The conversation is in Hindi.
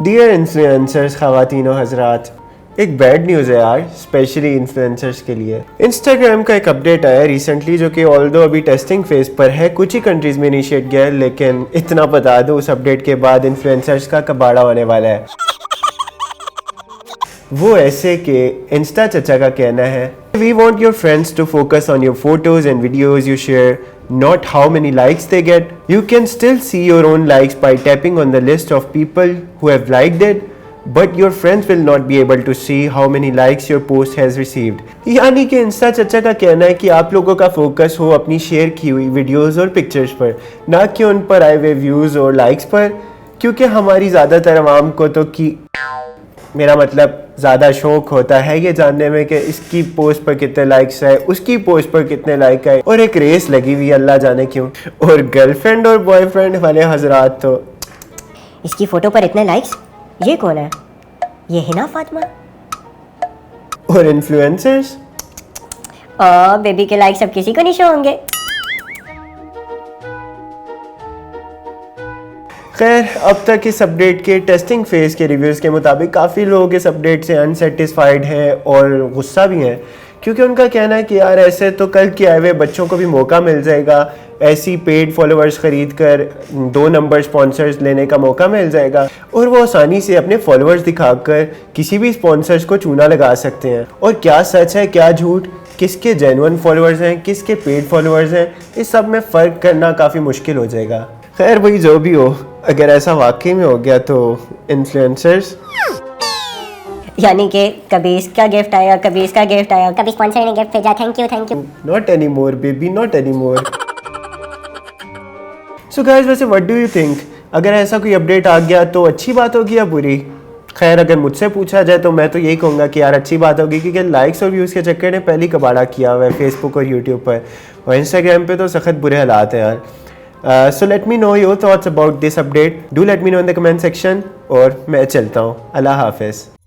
डियर इन्फ्लुएंसर्स ख़वातीन व हज़रात, एक बैड न्यूज़ है यार, स्पेशली इन्फ्लुएंसर्स के लिए। इंस्टाग्राम का एक अपडेट आया रिसेंटली जो कि ऑल्दो अभी टेस्टिंग फेज पर है, कुछ ही कंट्रीज़ में इनिशिएट गया है, लेकिन इतना बता दो उस अपडेट के बाद इन्फ्लुएंसर्स का कबाड़ा होने वाला है। वो ऐसे कि इंस्टा चचा का कहना है, we want your friends to focus on your photos and videos you share, not how many likes they get. You can still see your own likes by tapping on the list of people who have liked it, but your friends will not be able to see how many likes your post has received. यानी कि इंस्टा चचा का कहना है कि आप लोगों का फोकस हो अपनी शेयर की हुई वीडियोस और पिक्चर्स पर, ना कि उन पर आए हुए व्यूज़ और लाइक्स पर, क्योंकि हमारी ज़्यादातर आवाम को तो मेरा मतलब ज़्यादा शौक होता है ये जानने में कि इसकी पोस्ट पर कितने लाइक्स आए, उसकी पोस्ट पर कितने लाइक आए, और एक रेस लगी हुई अल्लाह जाने क्यों। और गर्लफ्रेंड और बॉयफ्रेंड वाले हजरात तो इसकी फ़ोटो पर इतने लाइक्स, ये कौन है, ये हिना फातिमा। और इन्फ्लुएंसर्स बेबी के लाइक्स अब किसी को नहीं शो होंगे। खैर, अब तक इस अपडेट के टेस्टिंग फेज़ के रिव्यूज़ के मुताबिक काफ़ी लोग इस अपडेट से अनसेटिस्फाइड हैं और गुस्सा भी हैं, क्योंकि उनका कहना है कि यार ऐसे तो कल के आए हुए बच्चों को भी मौका मिल जाएगा, ऐसी पेड फॉलोअर्स ख़रीद कर 2 नंबर स्पॉन्सर्स लेने का मौका मिल जाएगा और वो आसानी से अपने फॉलोअर्स दिखाकर किसी भी स्पॉन्सर्स को चूना लगा सकते हैं। और क्या सच है क्या झूठ, किसके जेन्युइन फॉलोअर्स हैं किसके पेड फॉलोअर्स हैं, इस सब में फ़र्क करना काफ़ी मुश्किल हो जाएगा। खैर वही जो भी हो, अगर ऐसा वाकई में हो गया तो इन्फ्लुएंसर्स यानी कि कभी इसका गिफ्ट आया, कभी इसका गिफ्ट आया, कभी स्पॉन्सर ने गिफ्ट भेजा, thank you. Not any more baby, not any more. So guys, वैसे व्हाट डू यू थिंक, अगर ऐसा कोई अपडेट आ गया तो अच्छी बात होगी या बुरी? खैर अगर मुझसे पूछा जाए तो मैं तो यही कहूँगा कि यार अच्छी बात होगी, क्योंकि लाइक्स और व्यूज़ के चक्कर ने पहले कबाड़ा किया हुआ है फेसबुक और यूट्यूब पर, और इंस्टाग्राम पे तो सख्त बुरे हालात हैं यार। So let me know your thoughts about this update. Do let me know in the comment section और मैं चलता हूँ। अल्लाह हाफ़िज़।